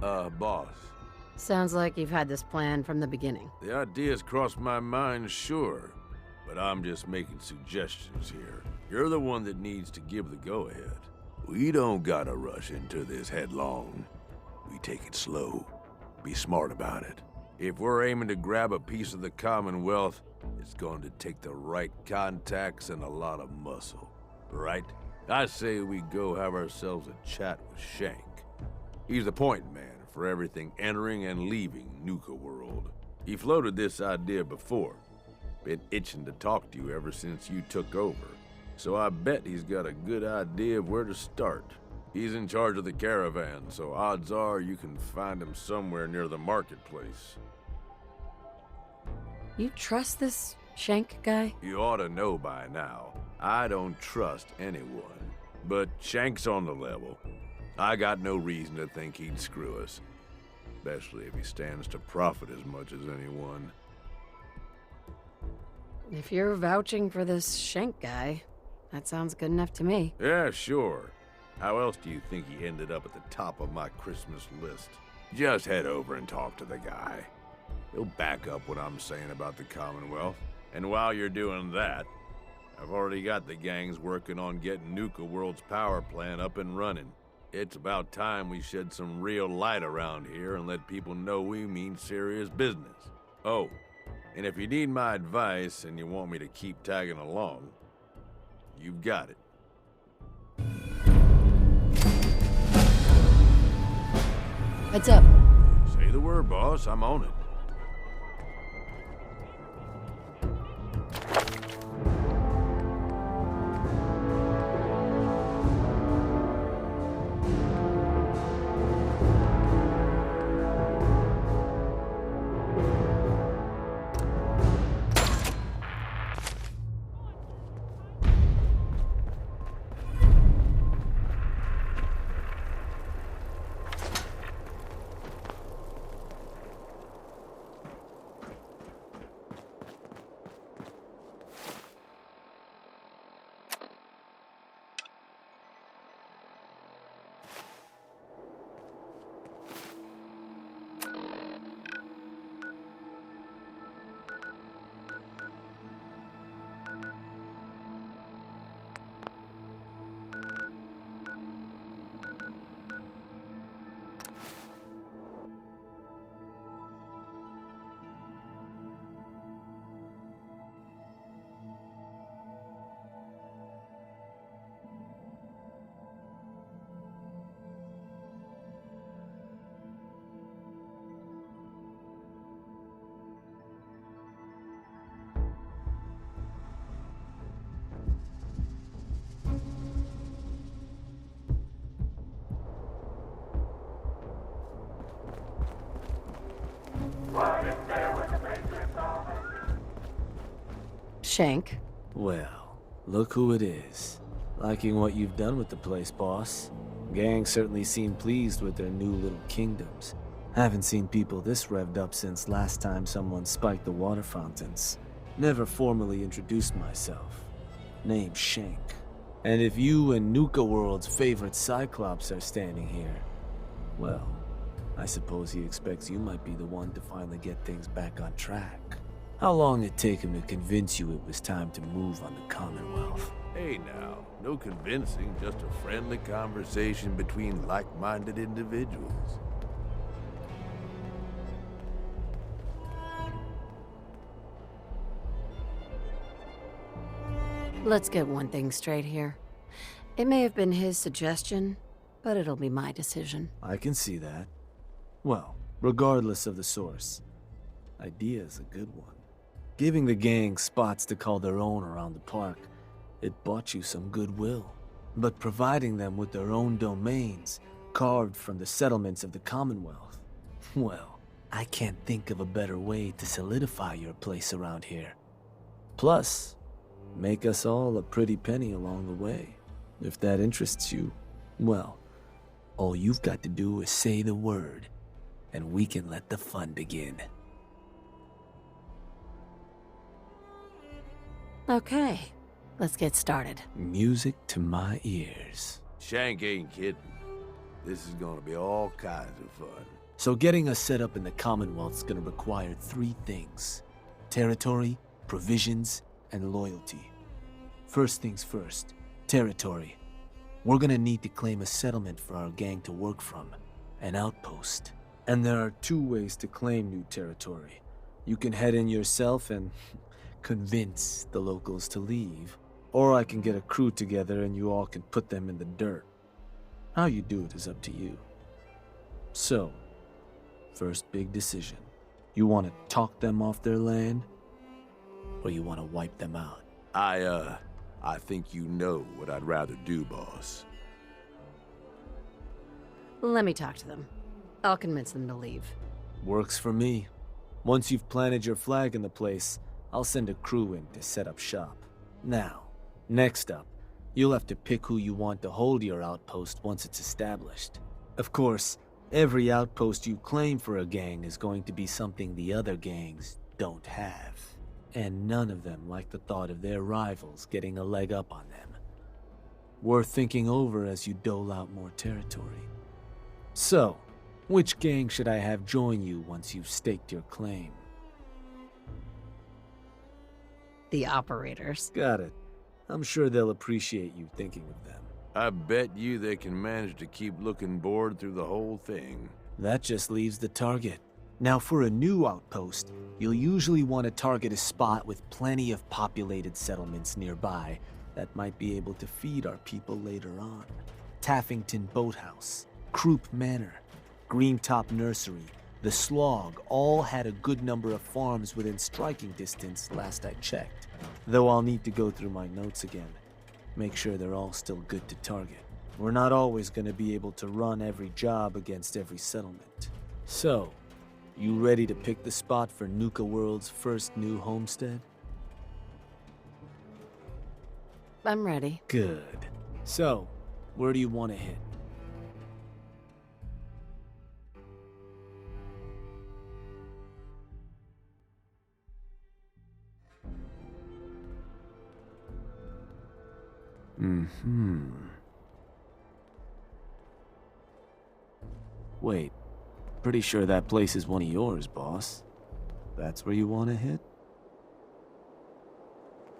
Boss. Sounds like you've had this plan from the beginning. The idea's crossed my mind, sure. But I'm just making suggestions here. You're the one that needs to give the go-ahead. We don't gotta rush into this headlong. We take it slow. Be smart about it. If we're aiming to grab a piece of the Commonwealth, it's going to take the right contacts and a lot of muscle. Right? I say we go have ourselves a chat with Shank. He's the point man for everything entering and leaving Nuka World. He floated this idea before. Been itching to talk to you ever since you took over. So I bet he's got a good idea of where to start. He's in charge of the caravan, so odds are you can find him somewhere near the marketplace. You trust this Shank guy? You ought to know by now. I don't trust anyone. But Shank's on the level. I got no reason to think he'd screw us. Especially if he stands to profit as much as anyone. If you're vouching for this Shank guy, that sounds good enough to me. Yeah, sure. How else do you think he ended up at the top of my Christmas list? Just head over and talk to the guy. He'll back up what I'm saying about the Commonwealth. And while you're doing that, I've already got the gangs working on getting Nuka World's power plant up and running. It's about time we shed some real light around here and let people know we mean serious business. Oh, and if you need my advice and you want me to keep tagging along, you've got it. Heads up. Say the word, boss. I'm on it. Shank. Well, look who it is. Liking what you've done with the place, boss. Gang certainly seem pleased with their new little kingdoms. Haven't seen people this revved up since last time someone spiked the water fountains. Never formally introduced myself. Name's Shank. And if you and Nuka World's favorite Cyclops are standing here, well, I suppose he expects you might be the one to finally get things back on track. How long did it take him to convince you it was time to move on the Commonwealth? Hey now, no convincing, just a friendly conversation between like-minded individuals. Let's get one thing straight here. It may have been his suggestion, but it'll be my decision. I can see that. Well, regardless of the source, idea's a good one. Giving the gang spots to call their own around the park, it bought you some goodwill. But providing them with their own domains, carved from the settlements of the Commonwealth, well, I can't think of a better way to solidify your place around here. Plus, make us all a pretty penny along the way. If that interests you, well, all you've got to do is say the word, and we can let the fun begin. Okay, let's get started. Music to my ears. Shank ain't kidding. This is gonna be all kinds of fun. So getting us set up in the Commonwealth's gonna require 3 things: territory, provisions, and loyalty. First things first, territory. We're gonna need to claim a settlement for our gang to work from, an outpost. And there are 2 ways to claim new territory. You can head in yourself and convince the locals to leave, or I can get a crew together and you all can put them in the dirt. How you do it is up to you. So, first big decision. You want to talk them off their land, or you want to wipe them out? I think you know what I'd rather do, boss. Let me talk to them. I'll convince them to leave. Works for me. Once you've planted your flag in the place, I'll send a crew in to set up shop. Now, next up, you'll have to pick who you want to hold your outpost once it's established. Of course, every outpost you claim for a gang is going to be something the other gangs don't have. And none of them like the thought of their rivals getting a leg up on them. Worth thinking over as you dole out more territory. So, which gang should I have join you once you've staked your claim? The operators. Got it. I'm sure they'll appreciate you thinking of them. I bet you they can manage to keep looking bored through the whole thing. That just leaves the target. Now, for a new outpost, you'll usually want to target a spot with plenty of populated settlements nearby that might be able to feed our people later on. Taffington Boathouse, Croup Manor, Greentop Nursery, the Slog all had a good number of farms within striking distance last I checked. Though I'll need to go through my notes again. Make sure they're all still good to target. We're not always going to be able to run every job against every settlement. So, you ready to pick the spot for Nuka World's first new homestead? I'm ready. Good. So, where do you want to hit? Wait, pretty sure that place is one of yours, boss. That's where you want to hit?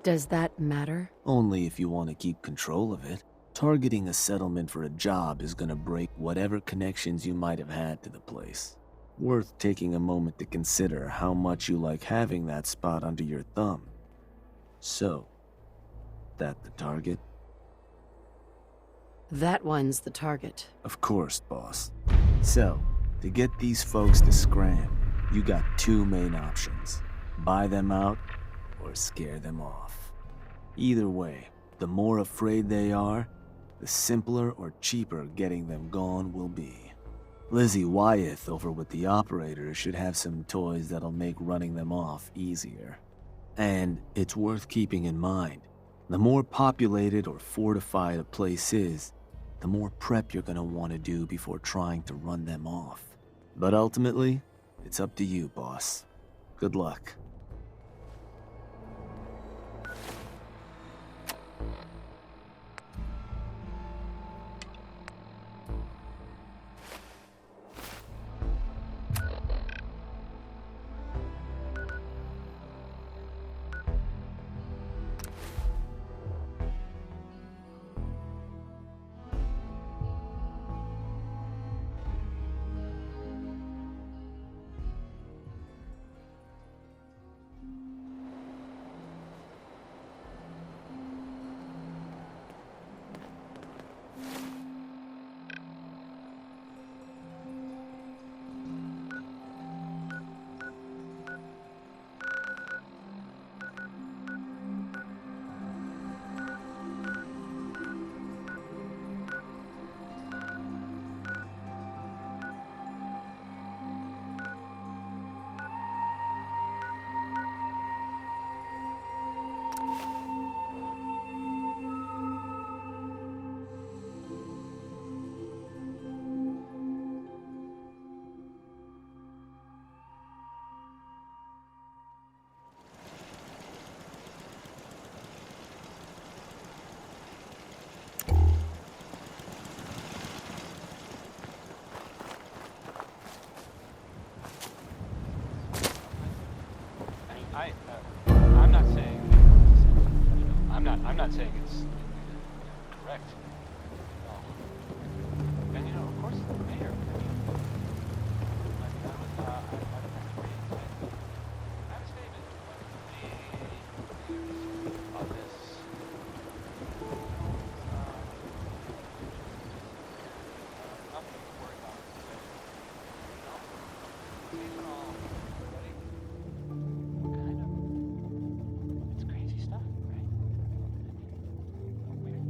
Does that matter? Only if you want to keep control of it. Targeting a settlement for a job is gonna break whatever connections you might have had to the place. Worth taking a moment to consider how much you like having that spot under your thumb. So, that the target? That one's the target. Of course, boss. So, to get these folks to scram, you got 2 main options. Buy them out, or scare them off. Either way, the more afraid they are, the simpler or cheaper getting them gone will be. Lizzie Wyeth over with the operators should have some toys that'll make running them off easier. And it's worth keeping in mind, the more populated or fortified a place is, the more prep you're gonna want to do before trying to run them off. But ultimately, it's up to you, boss. Good luck. not saying it's correct. No. And you know, of course, the mayor. I mean, I have a statement on this. Nothing to worry about. No. Safe and all, buddy. Kind of. It's crazy stuff, right? I mean, weird.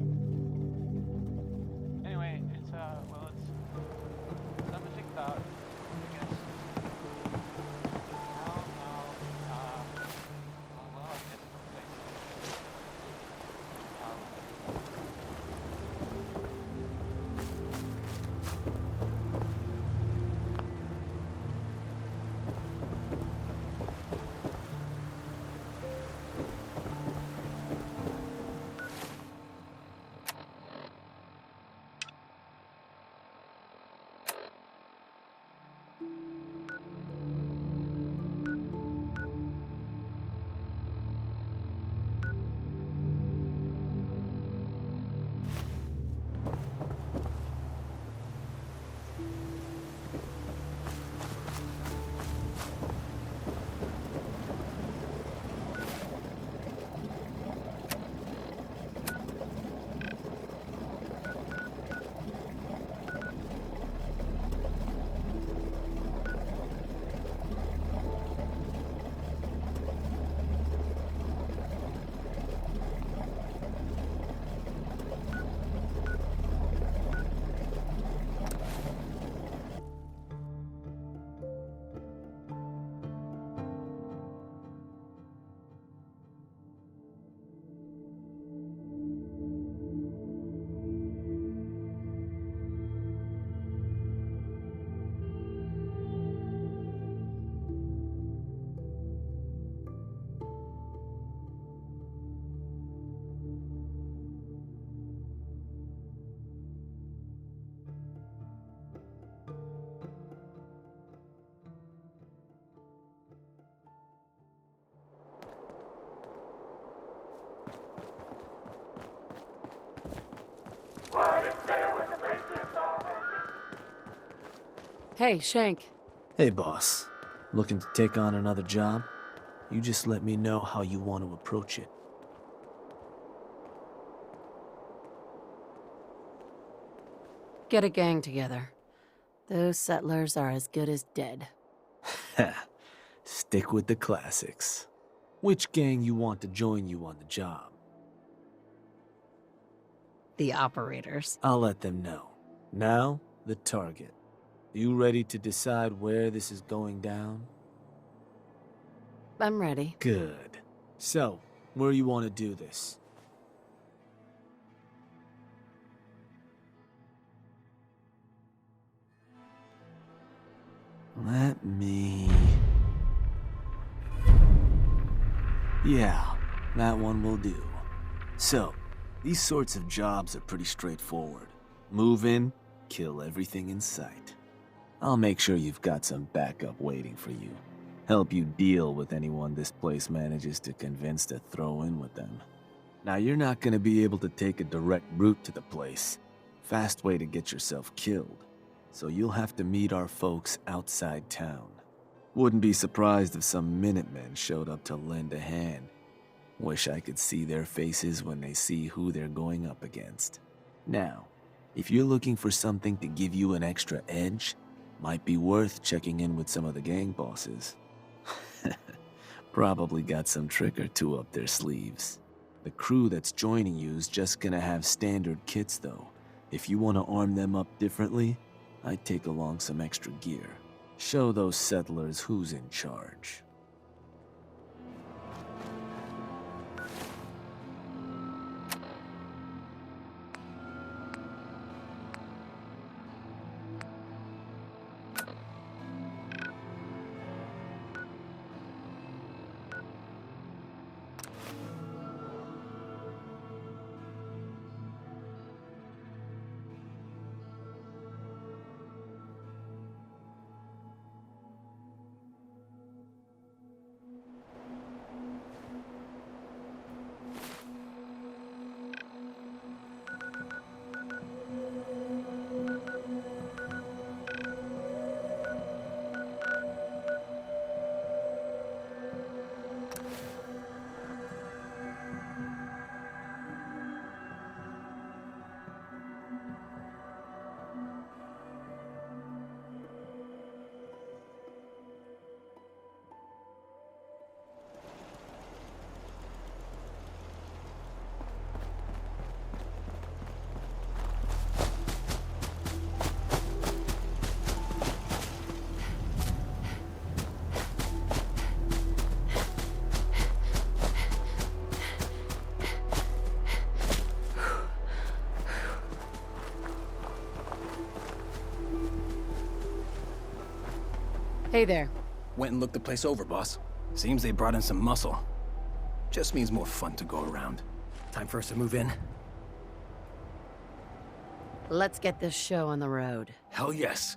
Anyway, it's well, it's something to think about, I guess. No, well, I guess it's okay. Hey, Shank. Hey, boss. Looking to take on another job? You just let me know how you want to approach it. Get a gang together. Those settlers are as good as dead. Ha. Stick with the classics. Which gang you want to join you on the job? The operators. I'll let them know. Now, the target. You ready to decide where this is going down? I'm ready. Good. So, where you want to do this? Let me... Yeah, that one will do. So, these sorts of jobs are pretty straightforward. Move in, kill everything in sight. I'll make sure you've got some backup waiting for you. Help you deal with anyone this place manages to convince to throw in with them. Now, you're not gonna be able to take a direct route to the place. Fast way to get yourself killed. So you'll have to meet our folks outside town. Wouldn't be surprised if some Minutemen showed up to lend a hand. Wish I could see their faces when they see who they're going up against. Now, if you're looking for something to give you an extra edge, might be worth checking in with some of the gang bosses. Probably got some trick or two up their sleeves. The crew that's joining you is just gonna have standard kits though. If you want to arm them up differently, I'd take along some extra gear. Show those settlers who's in charge. Hey there. Went and looked the place over, boss. Seems they brought in some muscle. Just means more fun to go around. Time for us to move in? Let's get this show on the road. Hell yes.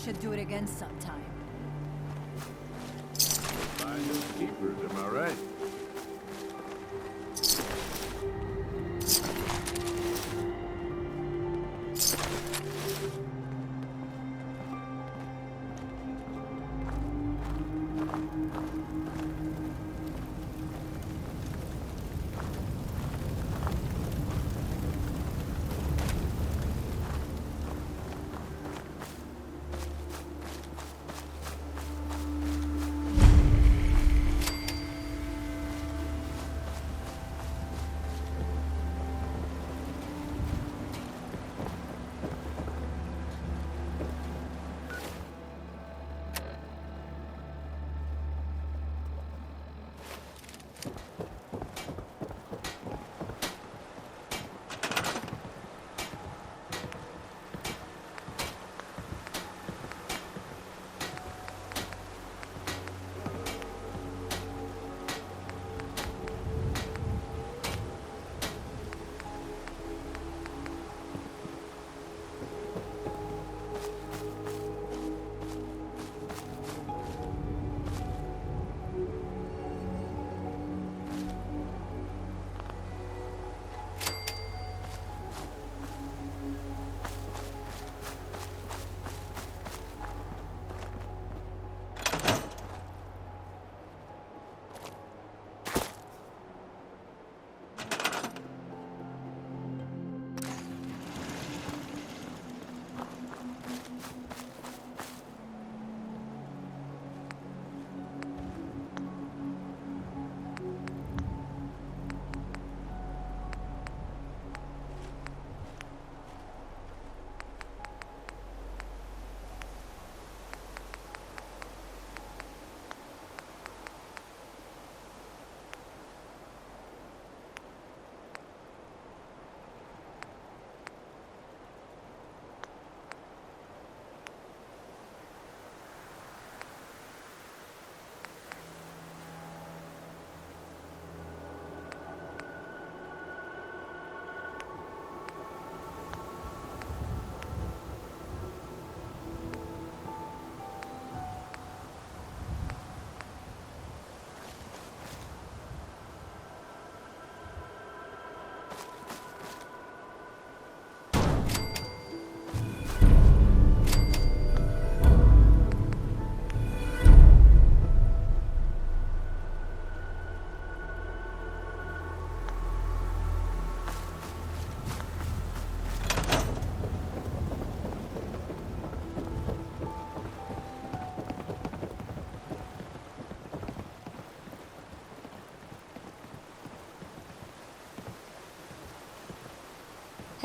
Should do it again sometime. Finders keepers, am I right?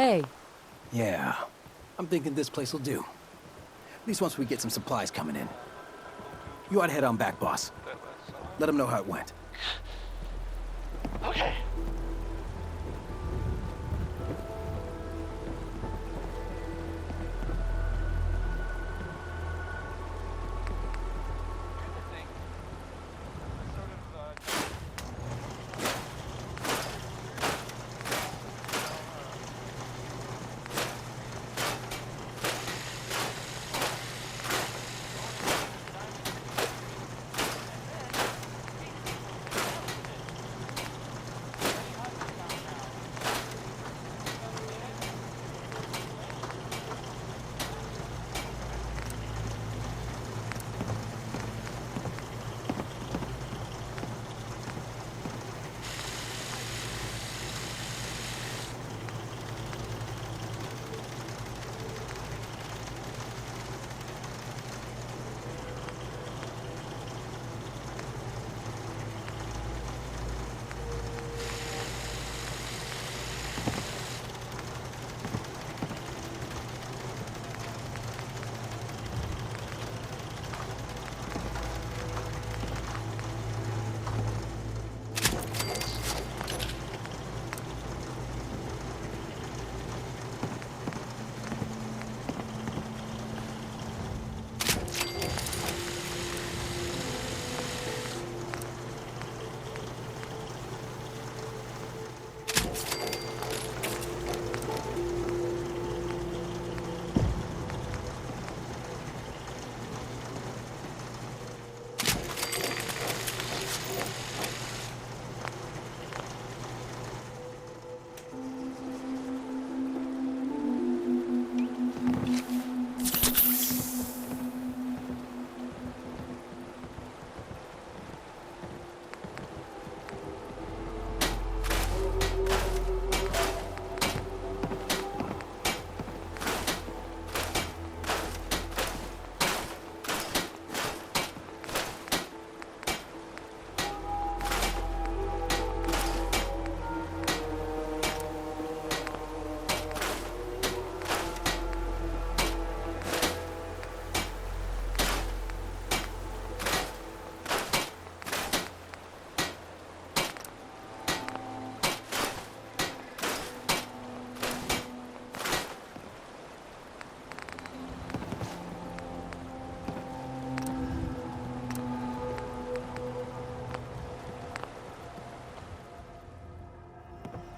Hey, Yeah. I'm thinking this place will do. At least once we get some supplies coming in. You ought to head on back, boss. Let them know how it went. Okay. Here's the thing. Sort of,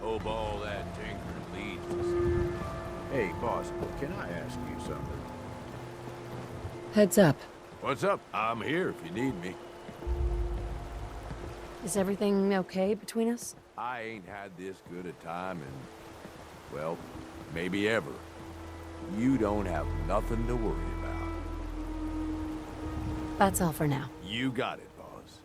Hope all that tinkering leads to something. Hey, boss, can I ask you something? Heads up. What's up? I'm here if you need me. Is everything okay between us? I ain't had this good a time in, well, maybe ever. You don't have nothing to worry about. That's all for now. You got it, boss.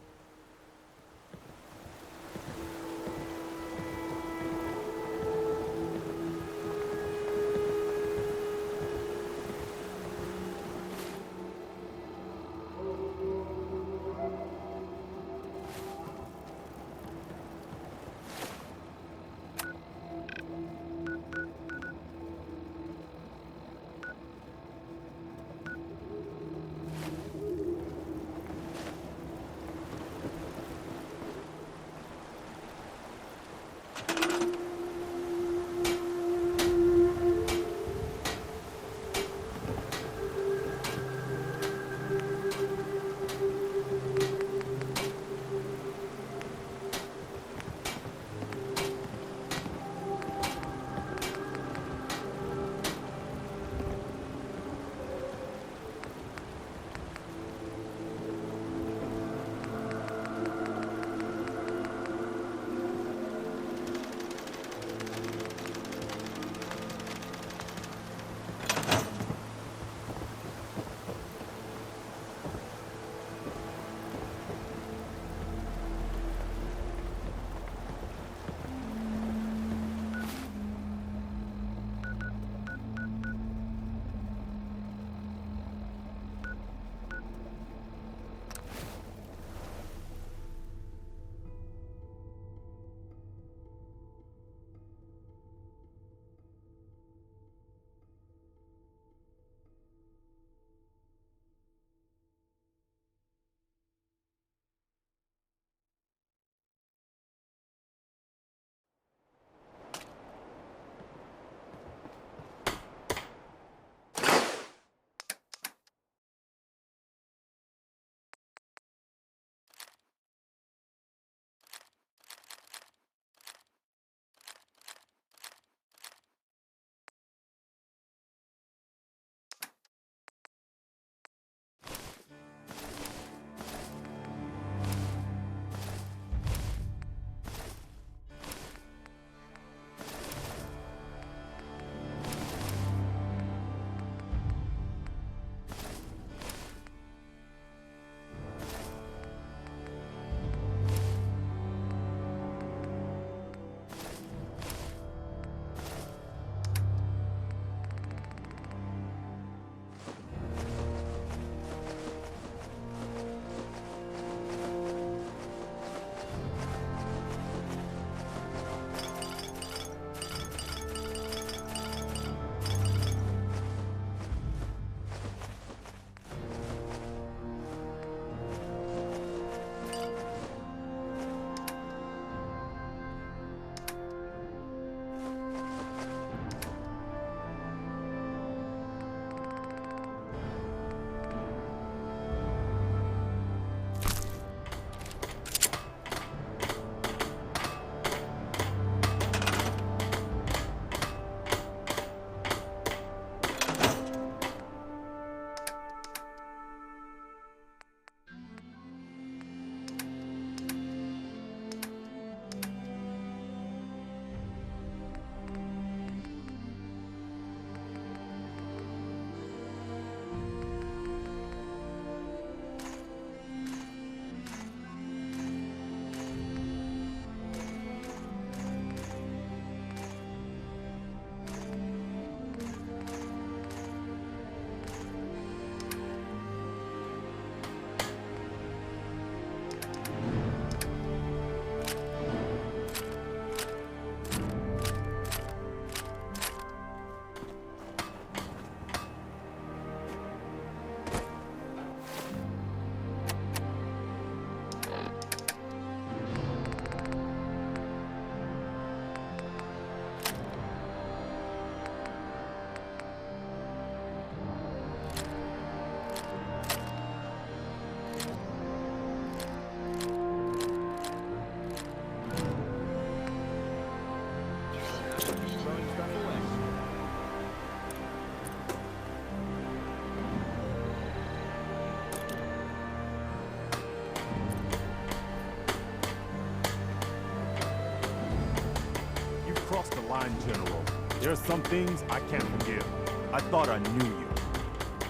fine, General. There are some things I can't forgive. I thought I knew you.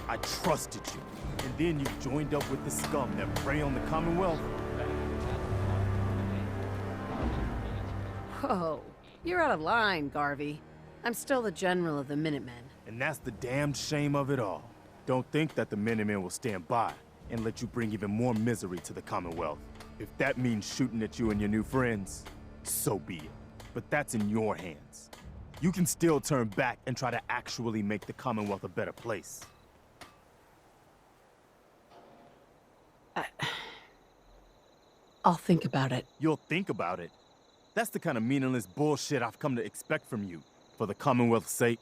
I trusted you. And then you joined up with the scum that prey on the Commonwealth. Whoa, you're out of line, Garvey. I'm still the general of the Minutemen. And that's the damned shame of it all. Don't think that the Minutemen will stand by and let you bring even more misery to the Commonwealth. If that means shooting at you and your new friends, so be it. But that's in your hands. You can still turn back and try to actually make the Commonwealth a better place. I'll think about it. You'll think about it. That's the kind of meaningless bullshit I've come to expect from you. For the Commonwealth's sake,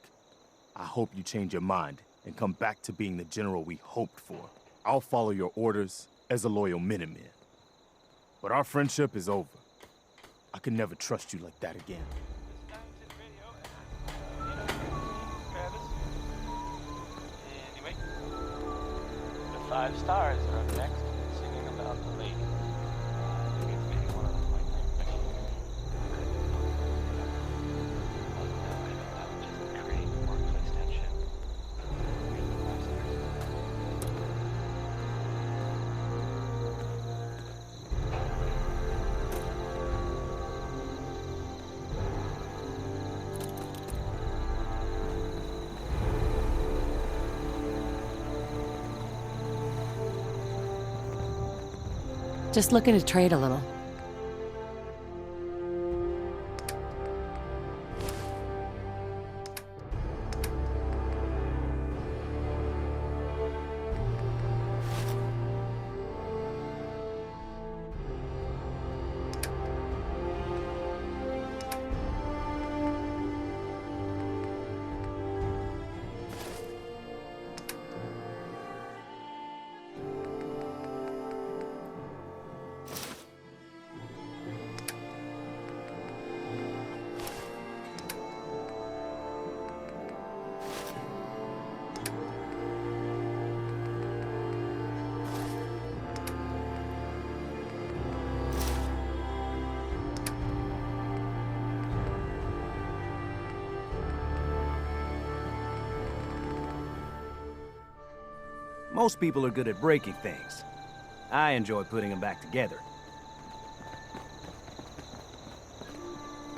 I hope you change your mind and come back to being the general we hoped for. I'll follow your orders as a loyal Minuteman. But our friendship is over. I could never trust you like that again. Anyway, the 5 stars are up next, singing about the lady. I think it's maybe one of them, like Becky. That would just create workplace tension. Just looking to trade a little. Most people are good at breaking things. I enjoy putting them back together.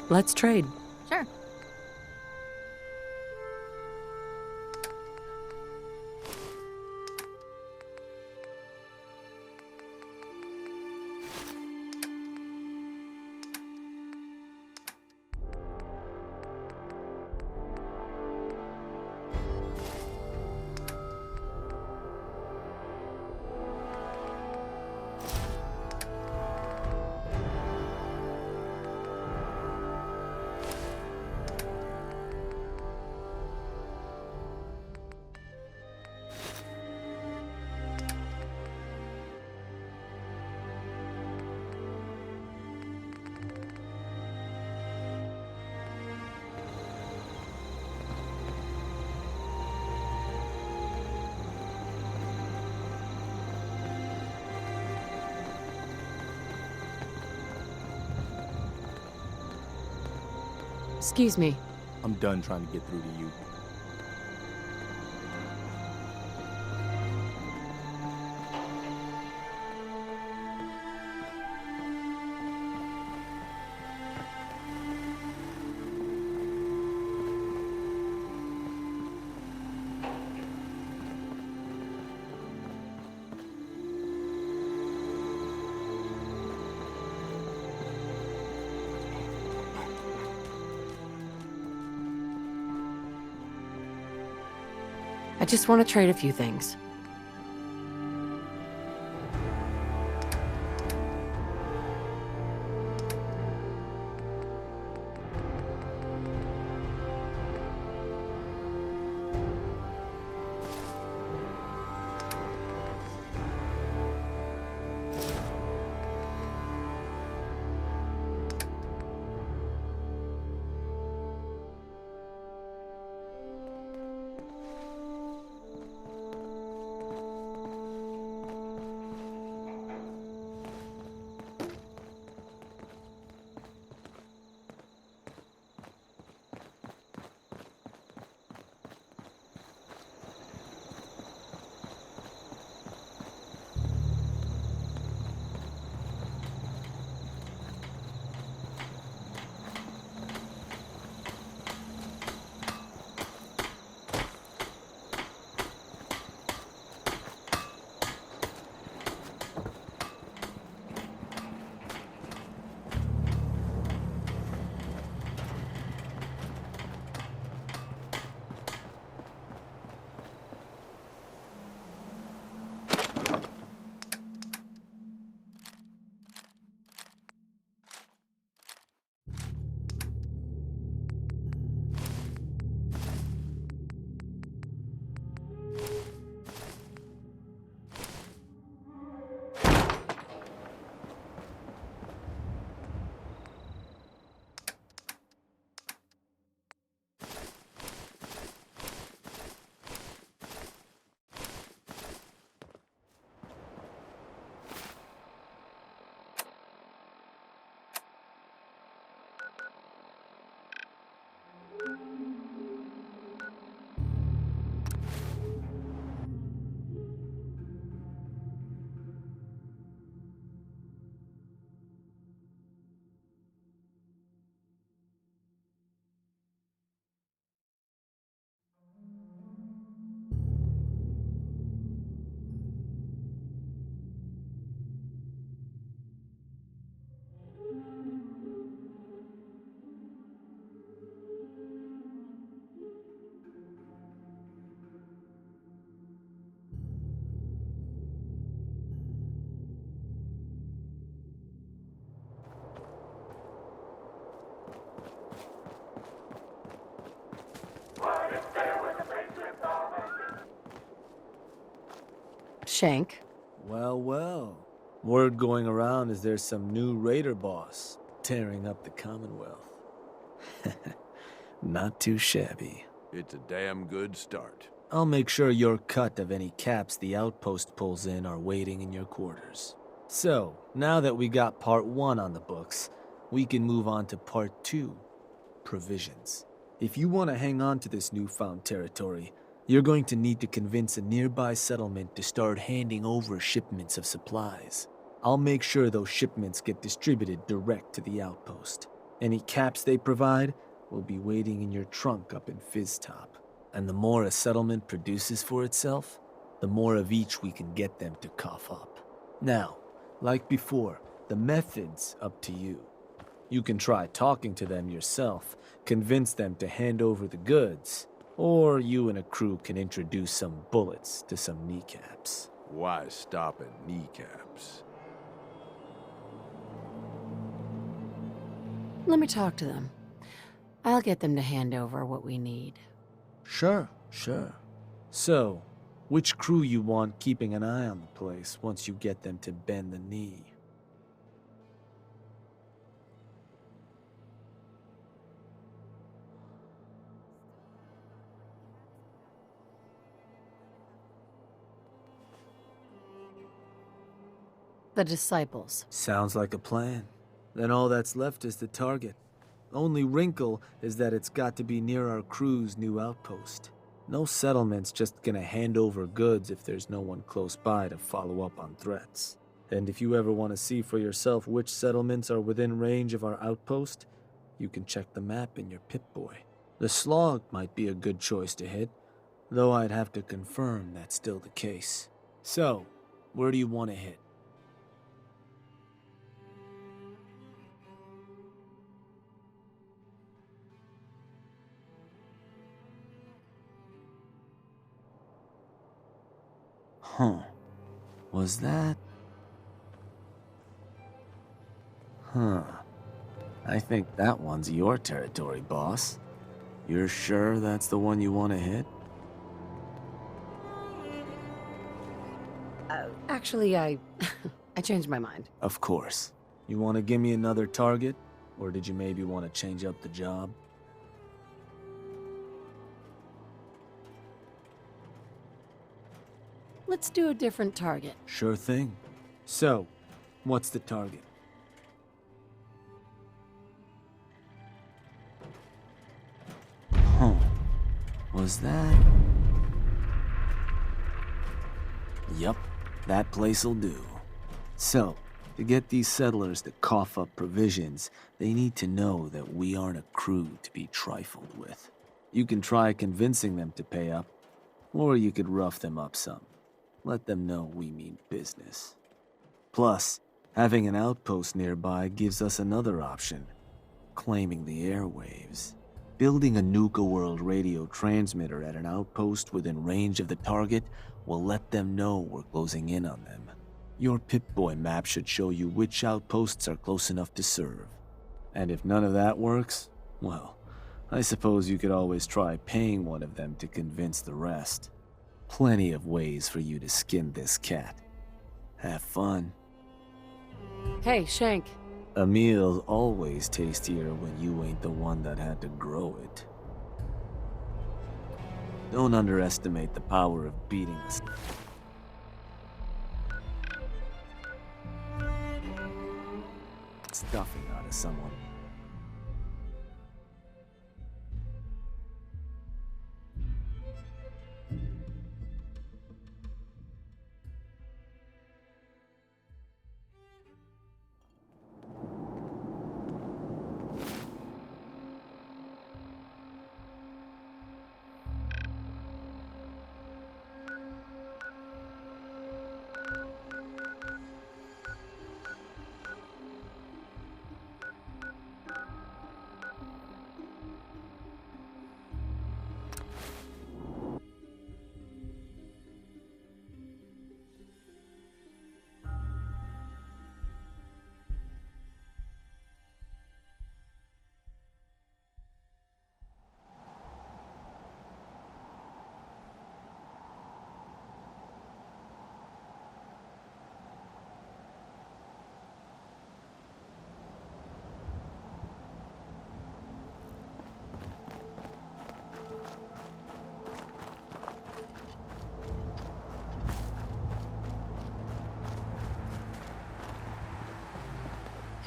Let's trade. Sure. Excuse me. I'm done trying to get through to you. I just want to trade a few things. Shank. Well, well. Word going around is there's some new raider boss tearing up the Commonwealth. Not too shabby. It's a damn good start. I'll make sure your cut of any caps the outpost pulls in are waiting in your quarters. So, now that we got part 1 on the books, we can move on to part 2, provisions. If you want to hang on to this newfound territory, you're going to need to convince a nearby settlement to start handing over shipments of supplies. I'll make sure those shipments get distributed direct to the outpost. Any caps they provide will be waiting in your trunk up in Fizztop. And the more a settlement produces for itself, the more of each we can get them to cough up. Now, like before, the method's up to you. You can try talking to them yourself, convince them to hand over the goods, or you and a crew can introduce some bullets to some kneecaps. Why stop at kneecaps? Let me talk to them. I'll get them to hand over what we need. Sure. So, which crew you want keeping an eye on the place once you get them to bend the knee? The disciples. Sounds like a plan. Then all that's left is the target. Only wrinkle is that it's got to be near our crew's new outpost. No settlement's just gonna hand over goods if there's no one close by to follow up on threats. And if you ever want to see for yourself which settlements are within range of our outpost, you can check the map in your Pip-Boy. The Slog might be a good choice to hit, though I'd have to confirm that's still the case. So, where do you want to hit? Huh. Was that? Huh. I think that one's your territory, boss. You're sure that's the one you want to hit? Actually, I changed my mind. Of course. You want to give me another target? Or did you maybe want to change up the job? Let's do a different target. Sure thing. So, what's the target? Huh. Was that? Yup, that place'll do. So, to get these settlers to cough up provisions, they need to know that we aren't a crew to be trifled with. You can try convincing them to pay up, or you could rough them up some. Let them know we mean business. Plus, having an outpost nearby gives us another option, claiming the airwaves. Building a Nuka World radio transmitter at an outpost within range of the target will let them know we're closing in on them. Your Pip-Boy map should show you which outposts are close enough to serve. And if none of that works, well, I suppose you could always try paying one of them to convince the rest. Plenty of ways for you to skin this cat. Have fun. Hey, Shank. A meal's always tastier when you ain't the one that had to grow it. Don't underestimate the power of beating us. Stuffing out of someone.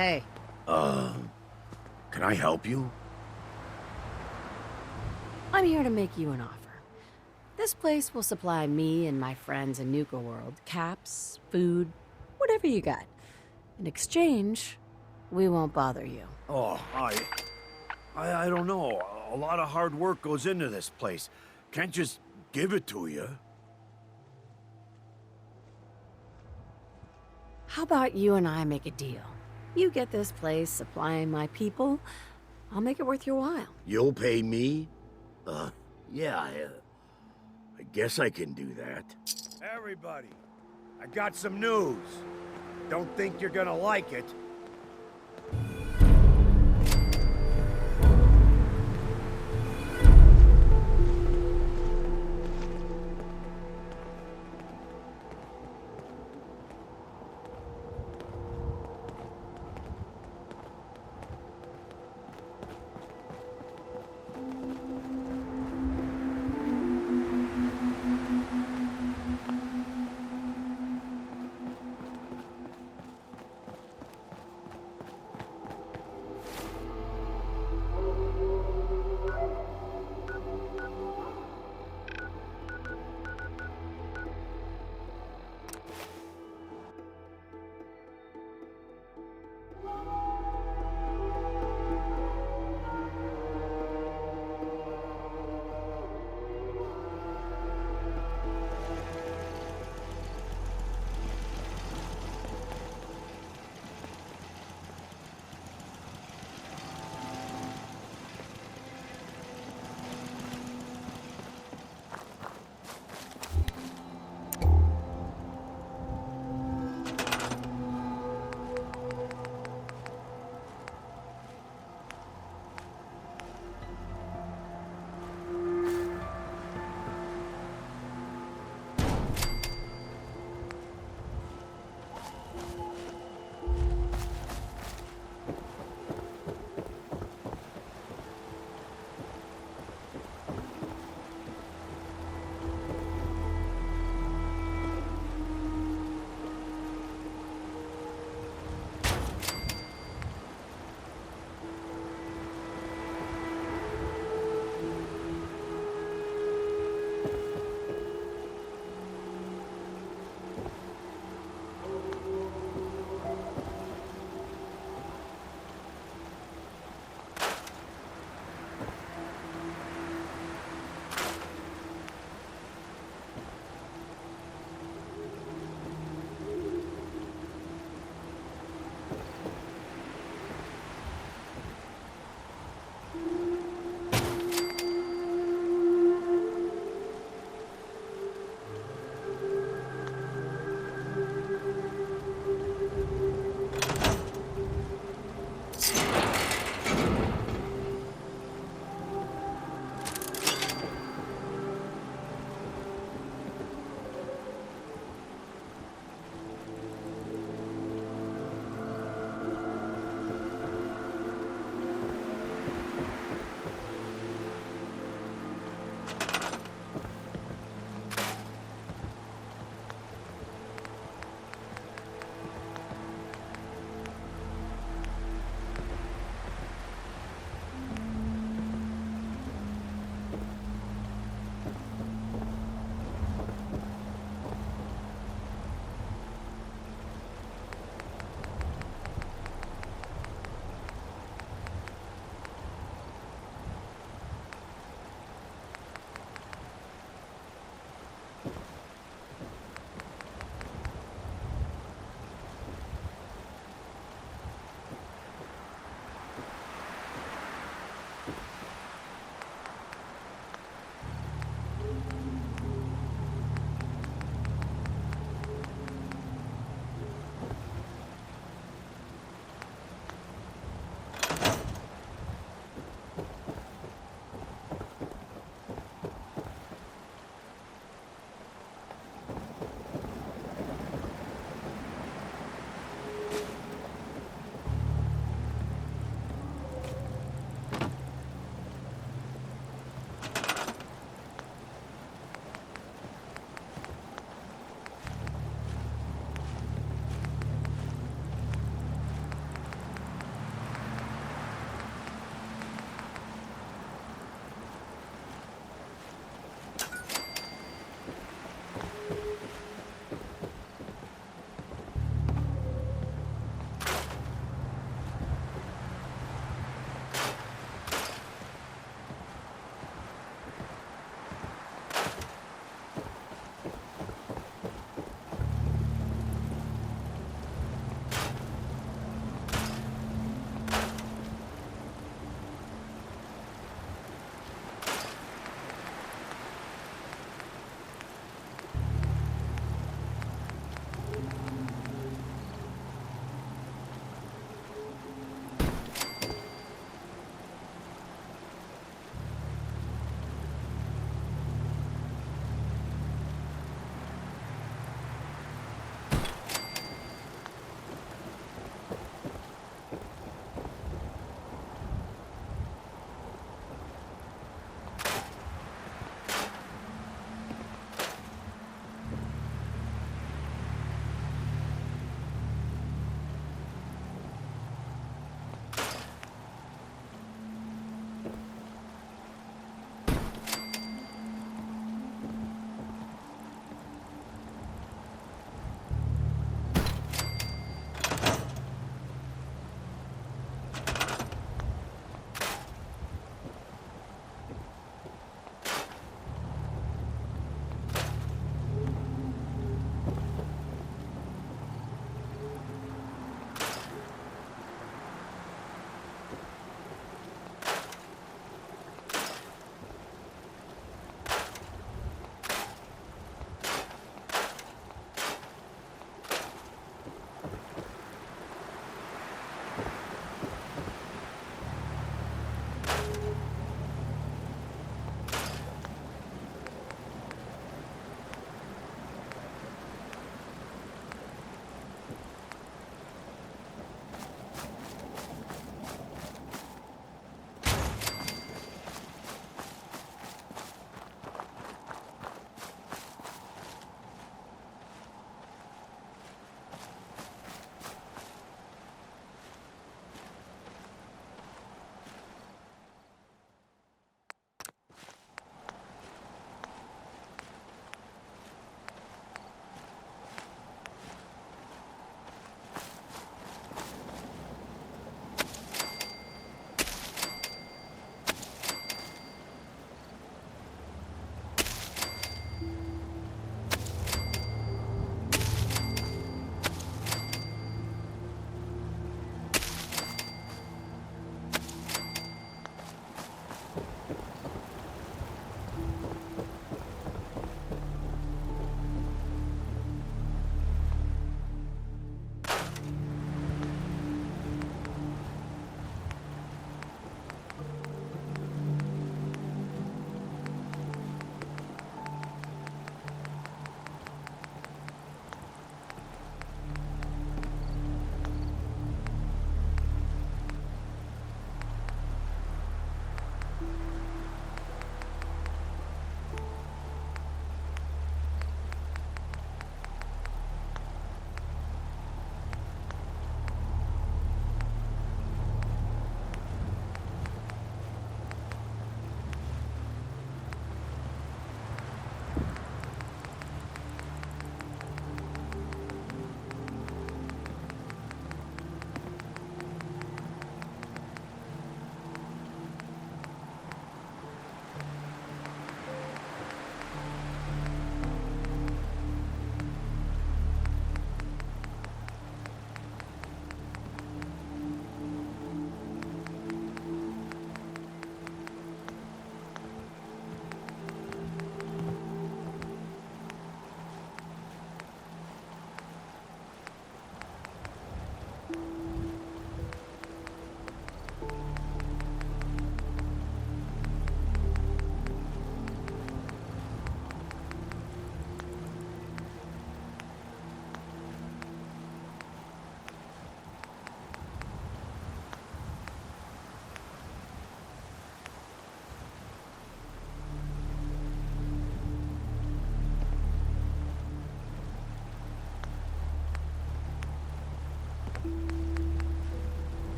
Hey, Can I help you? I'm here to make you an offer. This place will supply me and my friends in Nuka World caps, food, whatever you got. In exchange, we won't bother you. Oh, I don't know. A lot of hard work goes into this place. Can't just give it to you. How about you and I make a deal? You get this place supplying my people, I'll make it worth your while. You'll pay me? Yeah, I guess I can do that. Everybody, I got some news. Don't think you're gonna like it.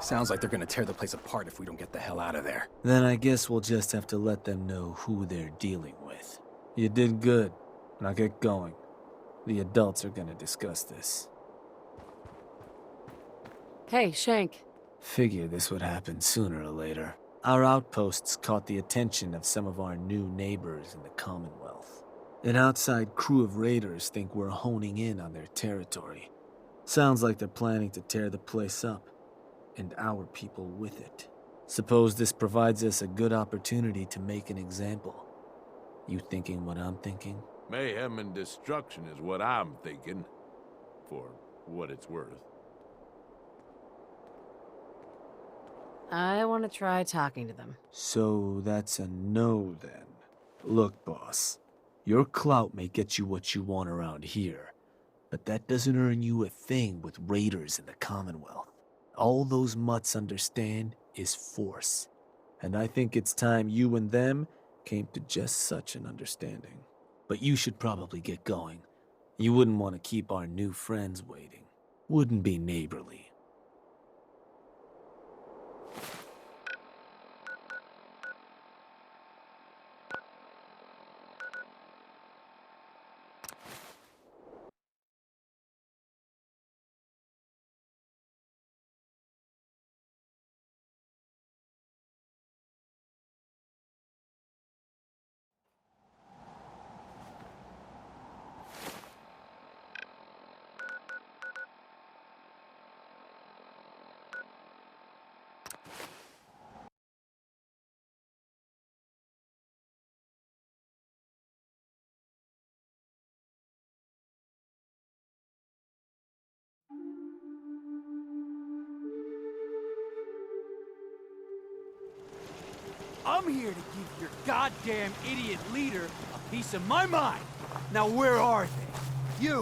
Sounds like they're gonna tear the place apart if we don't get the hell out of there. Then I guess we'll just have to let them know who they're dealing with. You did good. Now get going. The adults are gonna discuss this. Hey, Shank. Figure this would happen sooner or later. Our outposts caught the attention of some of our new neighbors in the Commonwealth. An outside crew of raiders think we're honing in on their territory. Sounds like they're planning to tear the place up, and our people with it. Suppose this provides us a good opportunity to make an example. You thinking what I'm thinking? Mayhem and destruction is what I'm thinking, for what it's worth. I want to try talking to them. So that's a no then. Look, boss. Your clout may get you what you want around here, but that doesn't earn you a thing with raiders in the Commonwealth. All those mutts understand is force, and I think it's time you and them came to just such an understanding. But you should probably get going. You wouldn't want to keep our new friends waiting. Wouldn't be neighborly. I'm here to give your goddamn idiot leader a piece of my mind. Now where are they?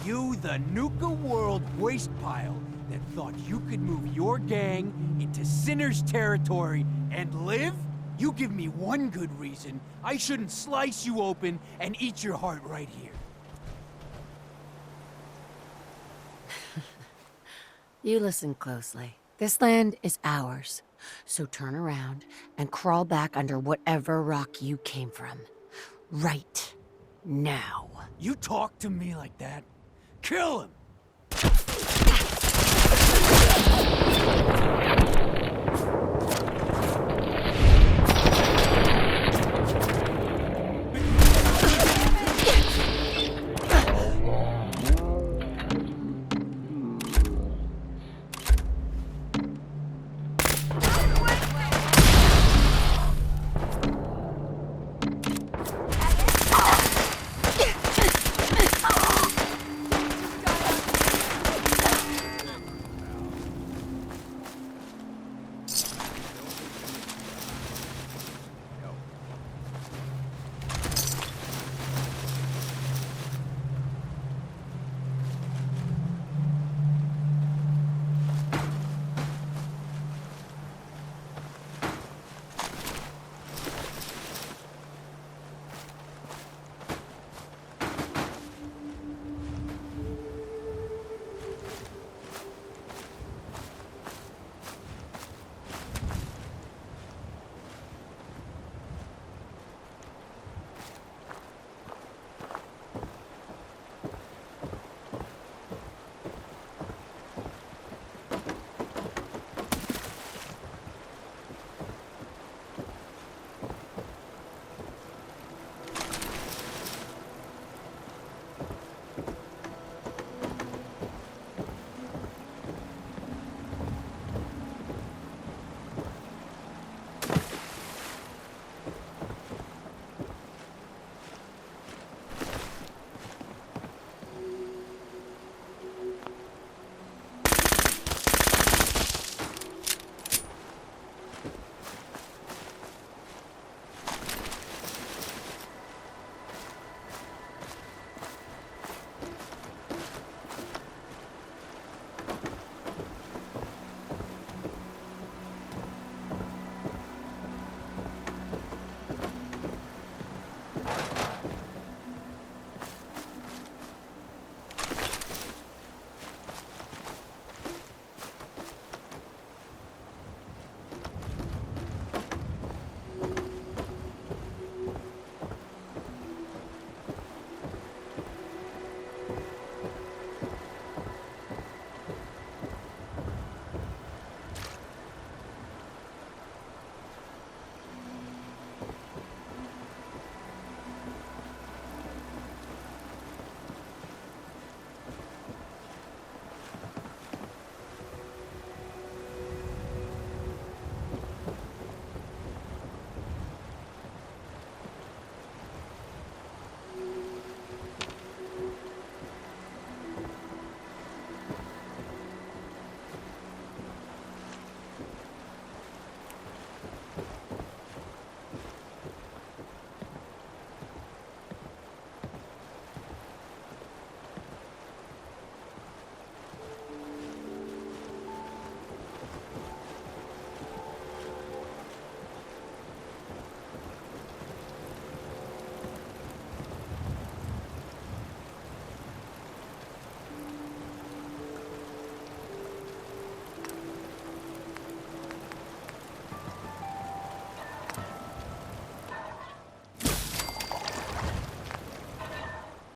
You the Nuka World waste pile that thought you could move your gang into Sinner's territory and live? You give me one good reason I shouldn't slice you open and eat your heart right here. You listen closely. This land is ours. So turn around and crawl back under whatever rock you came from. Right now. You talk to me like that? Kill him!